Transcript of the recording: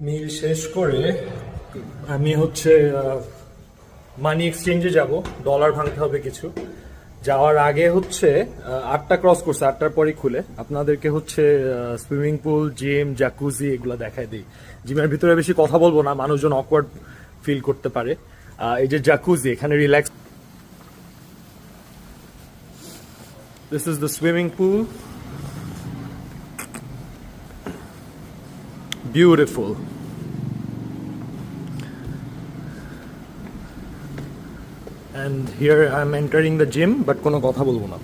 মিল শেষ করে আমি হচ্ছে মানি এক্সচেঞ্জে যাব, ডলার ভাঙতে হবে কিছু। যাওয়ার আগে হচ্ছে 8টা ক্রস করছে, 8টার পরই খুলে আপনাদেরকে হচ্ছে সুইমিং পুল, জিম, জ্যাকুজি এগুলো দেখায় দিই। জিমের ভিতরে বেশি কথা বলবো না, মানুষজন অকওয়ার্ড ফিল করতে পারে। এই যে জ্যাকুজি, এখানে relax. This is the swimming pool, beautiful. And here I'm entering the gym, but কোনো কথা বলবো না।